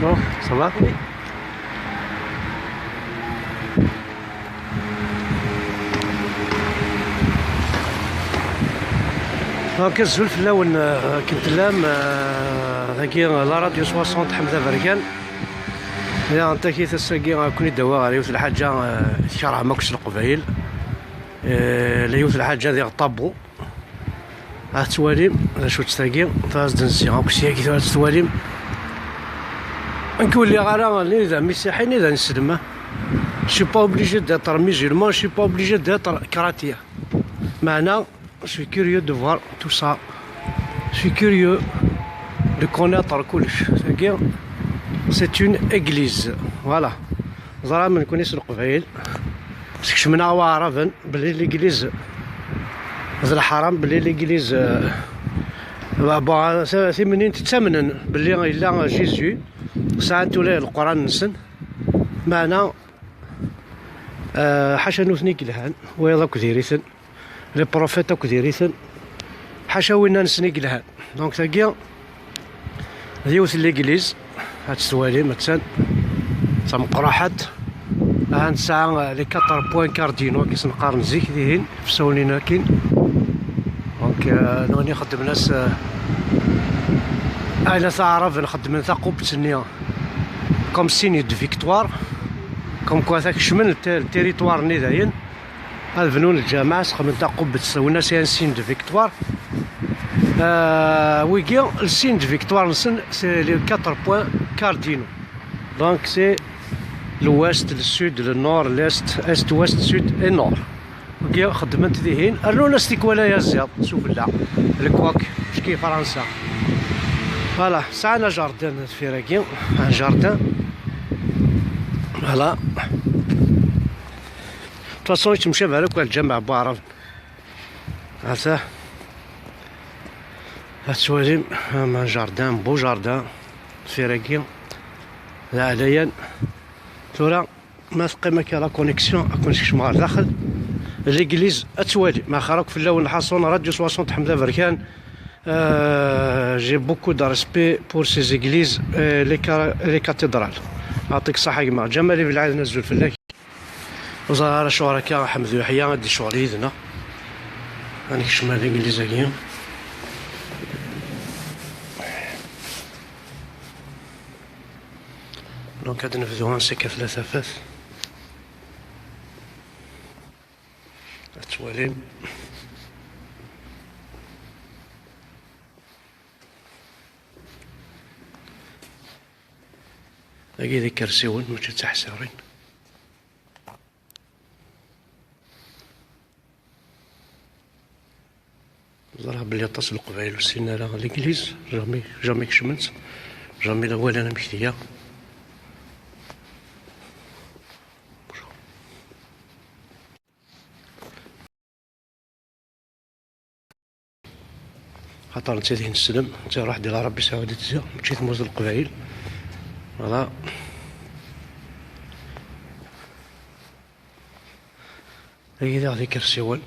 Non, ça va? Oui. كنزول في اللون كنت لام ذاكي لا راديو 60 حمزة بركان يا انت كي تساقي كوني دوا غير يوث الحاجة كره ماكش القبايل لا يوث الحاجة ديال طابو تواليم شو تساقي فاز دنسي هاكسي كي تواليم نقول لي غير اذا مسيحي اذا نسلمه je suis pas obligé d'être musulman, je suis pas obligé d'être chrétien. Maintenant, je suis curieux de voir tout ça. Je suis curieux de connaître كلش. C'est une église. Voilà. زرا ما نكونيش القبائل. باسكو منا وعرفن بلي l'église هذا الحرام بلي l'église بون سي منين تتمنن بلي الا جيزو ساعات ولا القران نسن معنا حاشا نوثني كلهان ويضا كديريثن لي بروفيت كديريثن حاشا وين نسني كلهان دونك تاكيا ديوث ليغليز هاد السوالي مثلا تمقراحات هاد الساعة لي 4 بوين كاردينو كيس نقارن زيك ديهن في سولينا كاين دونك نوني خدم ناس انا تعرف نخدم ثقوب تسنيا كوم سيني دو فيكتوار كوم كوا ثاك شمن التيريتوار ني داين الفنون الجامعة سخمن ثقوب تسوينا سي ان سين دو فيكتوار ويكي السين دو فيكتوار نسن سي لي 4 بوين كاردينو دونك سي l'ouest, le sud, le nord, l'est, est, ouest, sud et nord. وكي خدمت ذيهن رنونا ستيكوالا يا زياد شوف لا الكواك مش كي فرنسا فوالا ساعنا جاردان في راكي ان جاردان فوالا فاصون يتمشى بهذاك الجامع بوعرف هذا هاتسواليم مع جاردان بو جاردان في راكي لا عليا تورا ما تقيمة كي لا كونيكسيون كونيكسيون مع داخل ليغليز اتوالي ما خرج في اللون الحصون راديو 60 حمزة بركان جي بوكو دو ريسبي بور سي زيغليز لي كاتيدرال يعطيك الصحة كيما جمالي بالعاد نزل فلاك وزاره شركاء حمد يحيى غادي شغل يدنا راني كشمال الانجليزيه دونك هاد نفذو غنسكا ثلاثة فاس التواليم هاكي ذيك كرسيون ماشي تاع حسارين زرا بلي اتصل القبائل والسنة راه ليكليز جامي كشمنت جامي الاول انا مكتيا خاطر نتا ذهن السلم نتا راح ديال ربي سعودة تزا مشيت موز القبائل فوالا هاكي غادي كرسيوان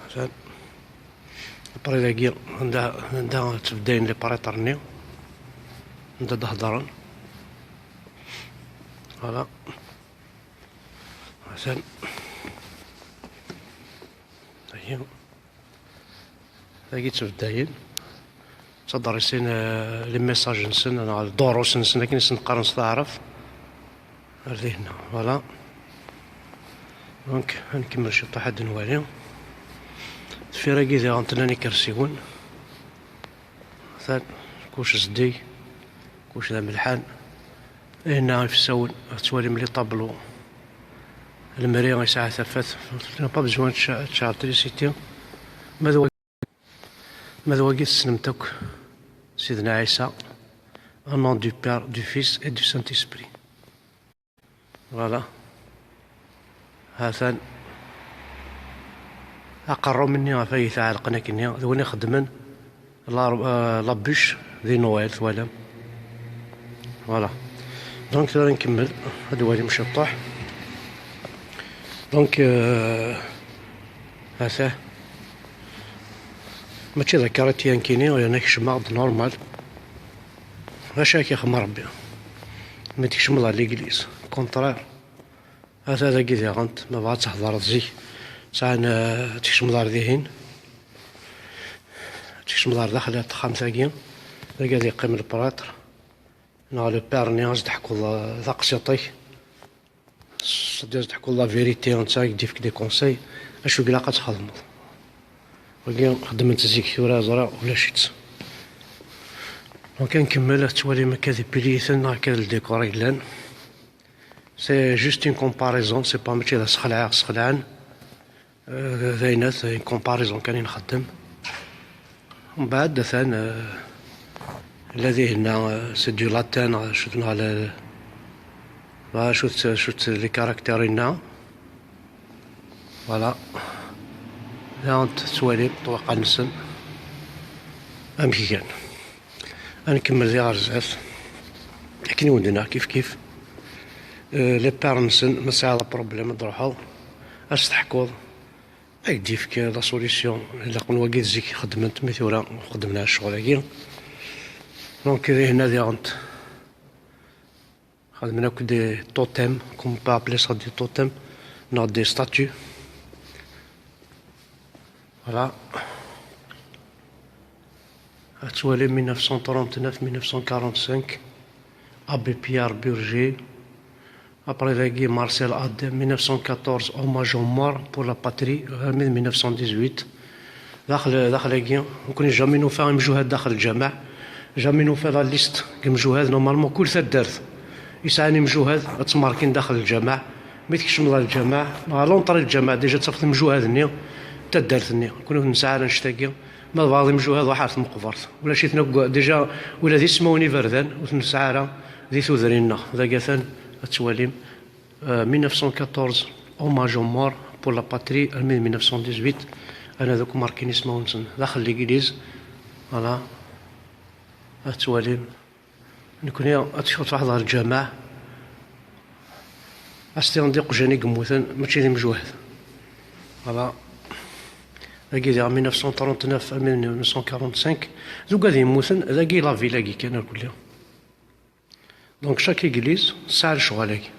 عشان البريداكيا عندها تبداين لي بريطرني عندها دهضران فوالا عشان هي هاكي تبداين تدرسين لي ميساج نسن انا الدروس نسن لكن نقرا نستعرف هذه هنا فوالا دونك غنكمل شي طاحد نوالي في راكي ذا غنتناني كرسيون مثلا كوش زدي كوش ذا ملحان هنا في السون توالي ملي طابلو المري غيساعة ثفات با بزوان تشارتريسيتي ماذا وقيت سلمتك سيدنا عيسى au nom du Père, du Fils et du Saint-Esprit. Voilà. هذا أقروا مني غفاي تعلقنا كني ذوني خدمن لابوش ذي نويل ثوالا فوالا دونك ثاني نكمل هادو والي مشطح دونك هذا ماشي ذكرت يانكيني ولا نكش مرض نورمال هاشاك يا خم ربي ما تكشمل على ليكليز كونترير. هذا كي غنت ما بغات تحضر زيك تاع تكشمل على ذهين تكشمل على داخل خمسة كيا قاعد يقيم البراتر نا لو بيرني غاز تحكوا ذا قسيطي صدير تحكوا لا فيريتي نتا يديفك دي كونساي اشو قلاقة تخدمو وكي خدمت زيك ثورا زرا ولا شيت وكنكمل توالي ما كذا بليثن هكا الديكور يلان. سي جوست اون كومباريزون سي با ماشي سخلعان ذاينات اون كومباريزون كاني نخدم. ومن بعد ثان الذي هنا سي دو لاتان شفنا على شفت لي كاركتير هنا فوالا هانت توالي توقع نسن امكي كان غنكمل ديال الرزاز لكن ودنا كيف لي بارنسن ما ساعة بروبليم نروحو اش تحكوض ايدي فيك لا سوليسيون الا قلنا واقي زيك خدمت مثورا خدمنا الشغل هاكي دونك هنا غنت خدمنا دي توتيم كوم با ابلي سا دي توتيم نوع دي ستاتيو فوالا. توالي 1939-1945 Abbé Pierre Burger. Après Guy Marcel Adem 1914 hommage aux morts pour la patrie 1918. داخل كي مكوني جامي نوفا مجهود داخل الجامع جامي نوفا لا ليست مجهود نورمالمون كل دارت يسعني مجهود تماركين داخل الجامع ما تكشم الجامع لونطري الجامع ديجا تصفت مجهودني تدارتني كنا نسعى نشتاقي ما بعض مجهود واحد مقبرت ولا شي تنقع ديجا ولا ذي سموني فردان وتنسعى ذي ثوذرينا ذا كاثان التواليم 1914 hommage aux morts pour la patrie 1918. انا ذوك ماركين اسمهم داخل الانجليز فوالا. التواليم نكون تشوف واحد الجماعة استي نديق جاني قموثن ماشي ذي مجهود فوالا. ذاكي ديال 1939 1945 ذوك غادي يموتن ذاكي لا فيلا كي كان كلها دونك شاك إيكليز ساعة الشغل هاكي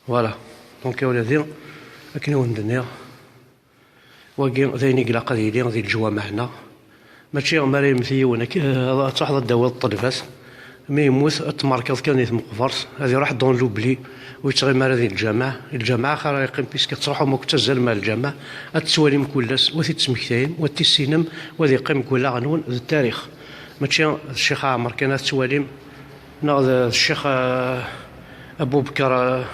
فوالا. دونك يا ولادي أكني وندنيا واكي ذايني قلاقة ديالي غادي الجوامع هنا ماشي ماري مثيون تروح الدواء الطلفات مي يموت تماركض كان مقبرت هذه راح دون لوبلي ويتغير مال هذه الجامعة خا يقيم بيسك تروحوا ما كتزال مال الجامعة التواليم كلاس وثي تسمكتاين وثي السينم وذي يقيم كلا غنون التاريخ ماشي الشيخ عمر كان التواليم ناض الشيخ أبو بكر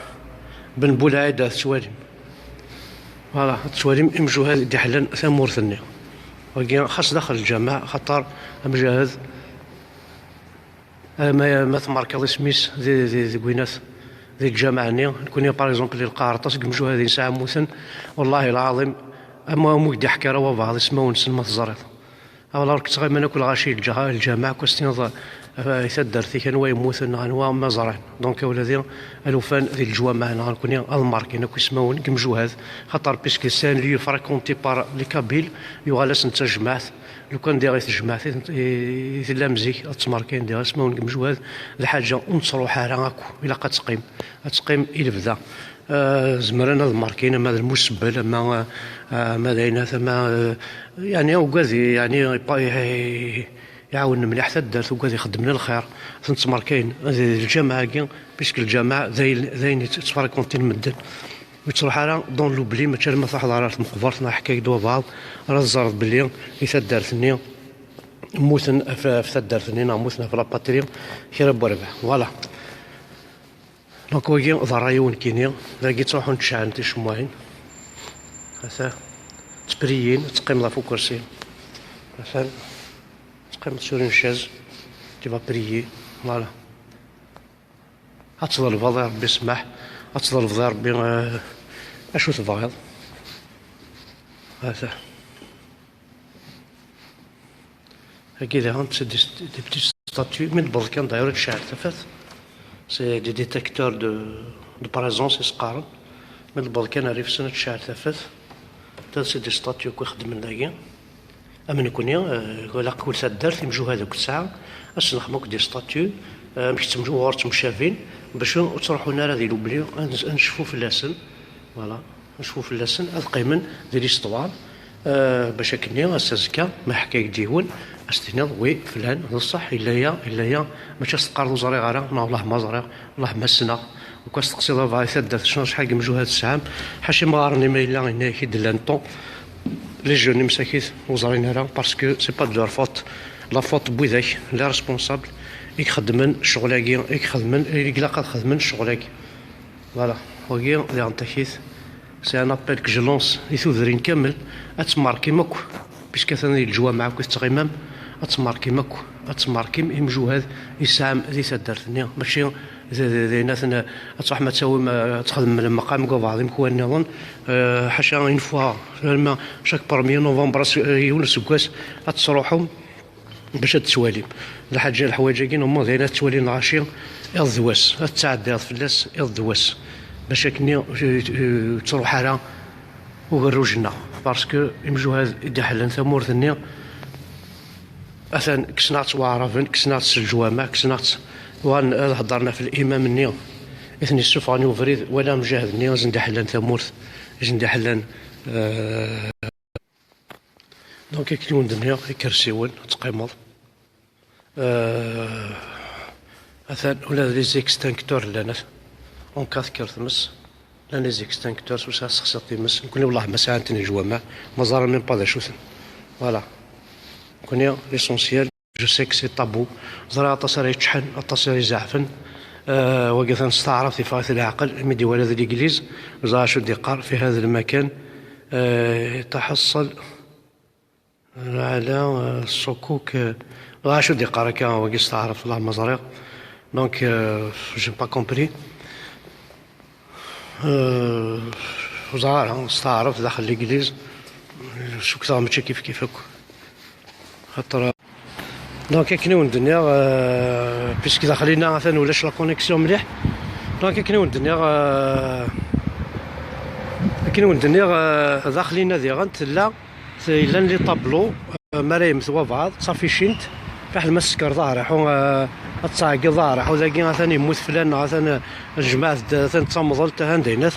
بن بولعيد التواليم فوالا. التواليم مجهود دحلن ثمورثني وكي خاص داخل الجامع خاطر مجهد ما تماركض سميس ذي كوينات ذي الجامع هني نكون باغ اكزومبل لي القارطاس مجهودين ساعة موسن والله العظيم اما مودي حكى راه بعض اسمه ونسن ما تزرط والله كنت غير ما ناكل غاشي الجامع كوستين يتدرتي كان ويموثن غنوا ما زرعن دونك ولادي الوفان ذي الجوامع هنا غنكون الماركين كيسمون كمجوهد خاطر بيسكي سان لي فريكونتي بار لي كابيل يغالس نتا جماعت لو كان داير جماعت لا مزيك تماركين داير اسمون كمجوهد الحاجه ونصرو حاله هاكو الا تقيم الى بدا زمرنا الماركين ما المسبل ما داينا ثم يعني وكازي يعني يعاون مليح حتى دارت وكاد يخدم لنا الخير تنتماركين الجامعة كي بيسك الجامعة ذاين تفريكونتين مدن وتروح على دون لوبلي ما تشري ما تحضر على مقبرتنا حكاية دوا بعض راه زارت بلي إذا دارتني موتن في دارتني موتنا في لاباتري كي راه بربع فوالا. دونك وكي ضرايون كينيا ذاكي تروحو نتشعل نتي شماهين هسا تبريين تقيم لا فوق كرسي مثلا تقيم sur une chaise tu vas prier voilà أتظل ربي يسمح أتظل ربي أشو تبغيض هذا هكذا هانت دي بتي ستاتيو من البلكان داير الشعر تفات سي دي ديتيكتور دو بريزونس يسقارن من البلكان عرف سنة الشعر تفات تا سي دي ستاتيو كو يخدم لنا أما نكوني ولا كل سدرت يمجو هذوك الساعة أش نخدموك دي ستاتيو مش تمجوار تمشافين باش تروحوا لنا هذه لوبلي نشوفوا في اللسن. فوالا نشوفوا في اللسن هاد قيمن ديال ليستوار باش كني استاذكا ما حكايك ديون استناد وي فلان بصح الا هي ماشي تقارضوا زري غير والله ما زري والله ما سنا وكاس تقصي فاي ثدات شحال كمجو هاد الساعه حاشي ما غارني ما الا هنا كيد لانطون لي جون مساكين وزارين هنا باسكو سي با دو لور فوت لا فوت بوذاك لا ريسبونسابل يخدمن شغلاكي يخدمن اللي قاد خدمن شغلاكي. فوالا وكي اللي غنتاكيت سي ان ابيل كو جو لونس يثوذرين كامل اتماركي ماكو بيسكو ثاني الجوا معاك تغيمام اتماركي ماكو اتماركي يمجوهد يسام ذي تدرتني ماشي ذي ناثنا تصح ما تسوي ما تخدم المقام كو بعضهم كوان نظن حاشا اون فوا ما شاك بروميير نوفمبر يولي سكاس تروحهم باش تسواليم الحاجه الحوايج كاين هما دايره تسوالين العشيه الذواس تعدي فلاس الذواس باش كني تروح على وغروجنا باسكو يمجو هاد يدحلن ثمور ثني اثن كسنات وعرفن كسنات الجوامع كسنات وان هضرنا في الامام النيو اثني السفاني وفريد ولا مجاهد النيو زندحلن ثمور زندحلن دونك كيكون دنيا كرسيون تقيمض مثلا ولا لي زيكستانكتور لنا اون كاث كرثمس لنا لي زيكستانكتور وسا سخسطي مس نكون والله ما ساعتني جوامع ما زار ميم با شوثن. فوالا كونيا ليسونسيال جو سي كو سي طابو زرا تصري تشحن تصري زعفن وقف نستعرف في فايت العقل مدي ولد الانجليز زرا شو ديقار في هذا المكان تحصل على الصكوك شو دي قاركا وقيس تعرف الله مزريق دونك جو با كومبري وزارة استعرف داخل الانجليز شو كثر ماشي كيفك خاطر دونك كنيون الدنيا بيسكي داخلينا مثلا ولاش لا كونيكسيون مليح دونك كنيون الدنيا داخلينا ديغنت لا إلا لي طابلو مرايم ثوا بعض صافي شنت فاح المسكر ظاهر حو تصاقي ظاهر حو ذاكي ثاني يموت فلان ثاني الجماعة ثاني تصمضل تهندينات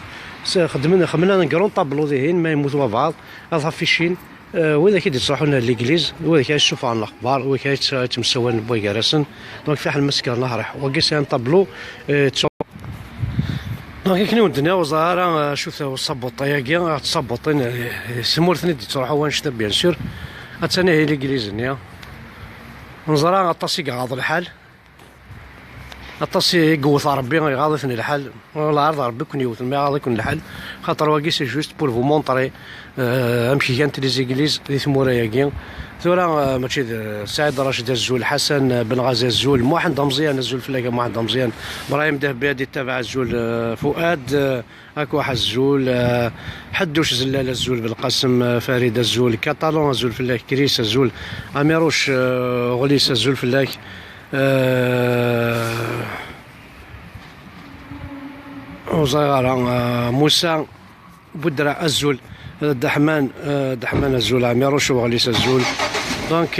خمنا نقرون طابلو ذيهين ما يموتوا بعض صافي شين وإذا كي يصلحوا لنا الإنجليز وإذا كي يشوفوا عن الأخبار وإذا كي يتمسون بويكارسن دونك فاح المسكر نهرح وكيس طابلو دونك كنيو الدنيا وزهرة شوف الصبوطة ياكي تصبوطين سمورثني دي تروحوا وانشتا بيان سور اتاني هي الانجليز نيا نزرا اطاسي قاض الحال اطاسي يقوث ربي يغاضثني الحال والله عرض ربي كون يوث ما غاضي يكون الحال خاطر واكي سي جوست بور فو مونطري امشي كانت لي زيكليز دي ثمورا ياكي ثورا ماشي سعيد راشد الزول حسن بن غازي الزول محمد مزيان الزول فلاكا محمد مزيان ابراهيم دهبادي تابع الزول فؤاد هاك واحد الزول حدوش زلال الزول بالقاسم فريد الزول كاتالون الزول فلاك كريس الزول اميروش غليس الزول فلاك وزغارة موسى بودرة الزول دحمان الزول عميروش وغليس الزول دونك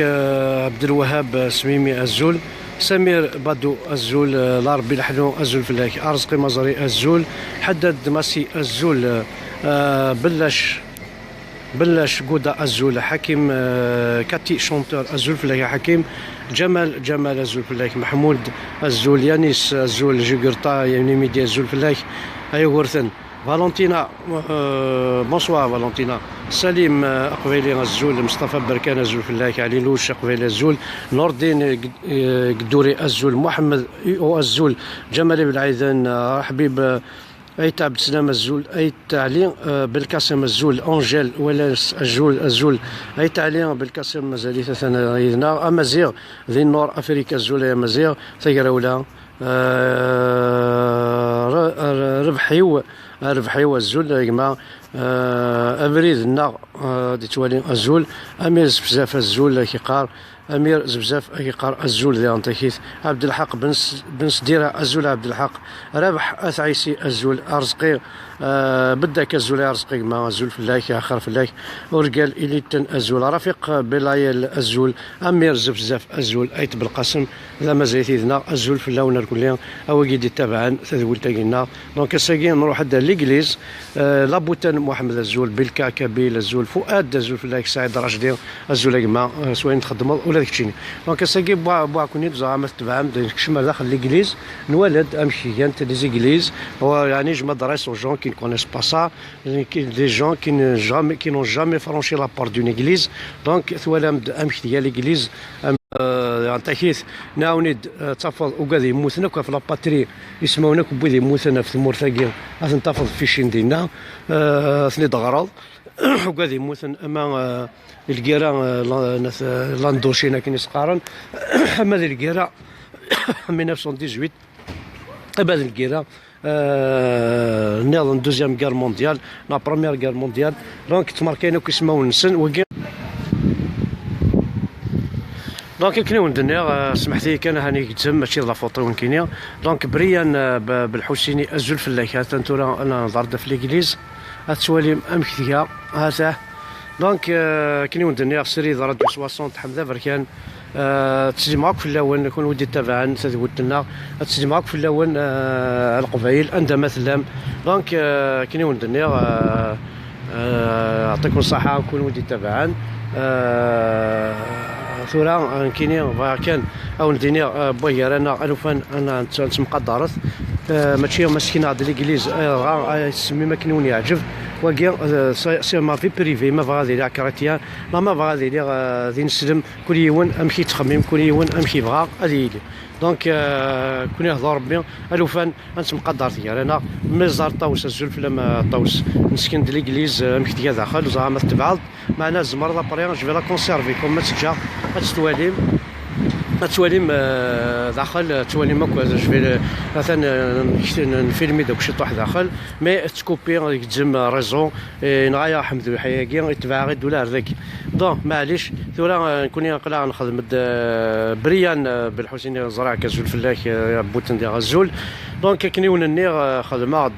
عبد الوهاب سميمي الزول سمير بادو الزول لاربي الحنو الزول فلاك ارزقي مزري الزول حدد ماسي الزول بلاش قودا الزول حكيم كاتي شونتور الزول فلاك حكيم جمال الزول فلاك محمود الزول يانيس الزول جيغرتا يعني ميديا الزول فلاك ايو ورثن فالنتينا بونسوار فالنتينا سليم اقبيلي الزول مصطفى بركان الزول فلاك علي لوش اقبيلي الزول نور الدين قدوري الزول محمد الزول جمال بن عيدان حبيب ايت عبد السلام الزول ايت علي بالقاسم الزول انجيل ولا الزول ايت علي بالقاسم مازال ثلاثه ايدنا امازيغ ذي النور افريكا الزول يا مازيغ ثقراولا ربحيو الزول يا جماعه ابريد النار دي توالي الزول اميز بزاف الزول كيقار امير زبزاف يقار الزول ذي انتكيث عبد الحق بن سديره الزول عبد الحق رابح اثعيسي الزول ارزقي بدك الزول ارزقي ما الزول فلاك اخر فلاك ورجال اليتن الزول رفيق بلايل الزول امير زبزاف الزول ايت بالقاسم لا مازال الزول في اللون الكليه او قيدي تبعا تذول تاقينا دونك ساقي نروح حدا ليغليز لابوتان محمد الزول بالكا كابيل الزول فؤاد الزول فلاك سعيد راشدي الزول كما سواء تخدموا ولا داك الشيء دونك ساقي بوا كوني زعما تبع كشما داخل ليغليز نولد امشي كانت لي زيغليز هو يعني جو مدرس aux gens qui ne connaissent pas ça des gens qui n'ont jamais franchi la porte d'une église donc ثوالم امشي ديال ليغليز تحيث ناونيد تفض وقاذي يموتنا في لاباتري يسمونا كبوذي يموتنا في المرتقي اثن تفض في شين دينا ثنيد غرض وقاذي يموتن اما الكيرا لاندوشينا كي نسقارن اما الكيرا 1918 بعد الكيرا ناض دوزيام كار مونديال لا بروميير كار مونديال دونك تماركينو كيسماو نسن دونك كنا ندير سمحتي كان هاني كتم ماشي لا فوطو كينيا دونك بريان بالحسيني الزول فلاكات انتورا انا ضرد في ليغليز اتسواليم امكثيا هذا دونك كنا ندير سيري ضرد 60 حمزه بركان تسجي معاك في الاول نكون ودي تابعا تذوتنا تسجي معاك في الاول القبائل عندما مثلا دونك كنا ندير يعطيكم الصحه نكون ودي تابعا ثورة كاينين كان او نديني بويا انا الوفان انا نتمقدرت ماشي مسكينه هاد ليغليز سمي ما كنوني يعجب وكاع سي ما في بريفي ما بغا دير كراتيان ما بغا دير غادي نسلم كل يوم امشي تخمم كل يوم امشي بغا هادي هي دونك كون يهضر ربي الوفان انت مقدر ديال انا مزار طاوس الزلف لما طاوس مسكين د ليغليز مكتيه داخل زعما تبعض معنا زمر لابريان جو لا كونسيرفي كوم ما تجا تواليم داخل تواليم هكا جو مثلا نفيلمي داك شي طاح داخل مي تكوبي تجم ريزون نغايا حمد الحياكي يتبع غير دولار ذاك دونك معليش ثورا نكون نقلع نخدم بريان بالحسيني زرع كزول فلاك بوتن ديال الزول دونك كنيون النير خدمه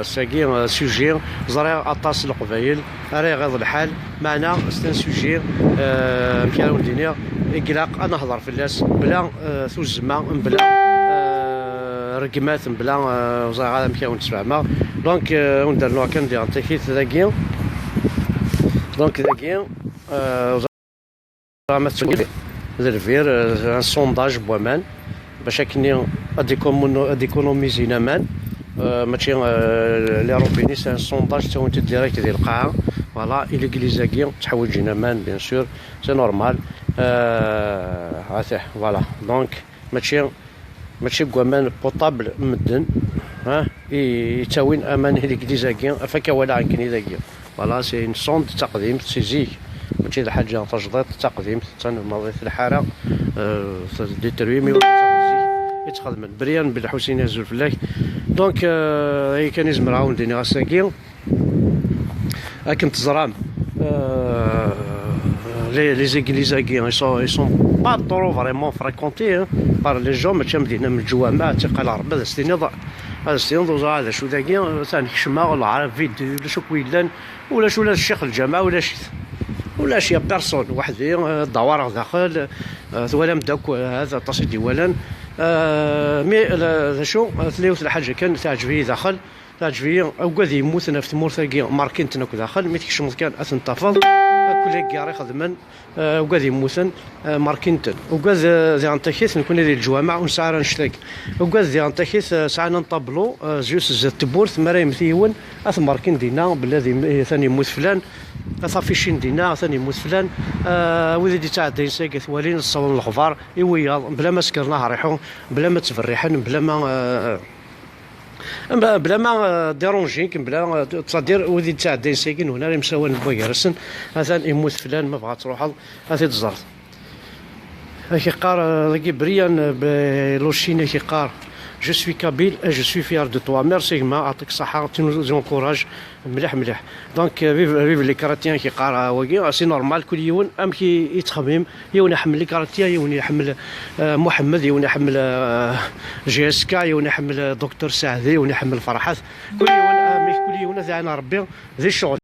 ساكي سوجي زرع اطاس القبايل راه غير الحال معنا ستان سوجي مكانو دينير إقلاق أنا هضر في الناس بلا ثوزمة بلا رقمات بلا وزارة مكان تسمع دونك وندير نوع كان ديال التكييف ذاكي دونك ذاكي زعما تسولي زرفير ان سونداج بوامان باش كني اديكونوميزينا مان ماشي لي روبيني سان سونداج تا وانت ديريكت ديال القاعه فوالا الى كليزاكي تحوج جينا مان بيان سور سي نورمال عاثح فوالا دونك ماشي كوامان بوطابل مدن ها يتاوين امان هذيك ديزاكي فكا ولا عنكني ذاكي فوالا سي اون سوند تقديم سي زيك ماشي حاجه تجديد تقديم تنمضي في الحاره ديتروي يتخدم بريان بالحسين الزول فلاك دونك هي كان يزمر عاون ديني غاساكي كنت زرام les églises ils sont pas trop vraiment fréquentés par les gens ماشي مدينه من الجوامع تيقال ربي هذا استناض هذا استناض هذا شو ذاكي ثاني كشما ولا عارف فيديو ولا شو كويلان ولا الشيخ الجامع ولا شي بيرسون وحدي الدوار داخل ثوالم داك هذا تصيدي ولان مي شو ثلاث الحاجه كان تعجبني داخل تعجبني وقاذي يموتنا في مورثاكي ماركينتنا داخل مي تكشمط كان اثنتفض كل كاري خدمن وقاذي يموتن ماركينتن وقاذ ذي انتكيث نكون ذي الجوامع ونسعر نشتاق وقاذ ذي انتكيث ساعنا نطبلو جوس زاد تبورث مرا يمثيون اث ماركين دينا بلادي ثاني يموت فلان صافي شين دينا ثاني يموت فلان وذي دي تاع دين ساكي ثوالين الصون الغفار يوياض بلا ما سكرناه ريحو بلا ما تفرحن بلا ما ديرونجيك بلا تصدير وذي تاع دين ساكن هنا مساوان بويرسن مثلا يموت فلان ما بغات تروح هذه تزرت كيقار ذاكي بريان بلوشينا كيقار جو سوي كابيل اي جو سوي فيار دو توا. ميرسي ما يعطيك الصحه، تنكوراج مليح مليح. دونك فيف لي كاراتيان كيقرا واكي سي نورمال، كل يوم ام كي يتخمم، يون يحمل لي كاراتيان، يون يحمل محمد، يون يحمل جي اس كا، يون يحمل دكتور سعدي، يون يحمل فرحات، كل يوم كل يوم ذا ربي ذي الشغل.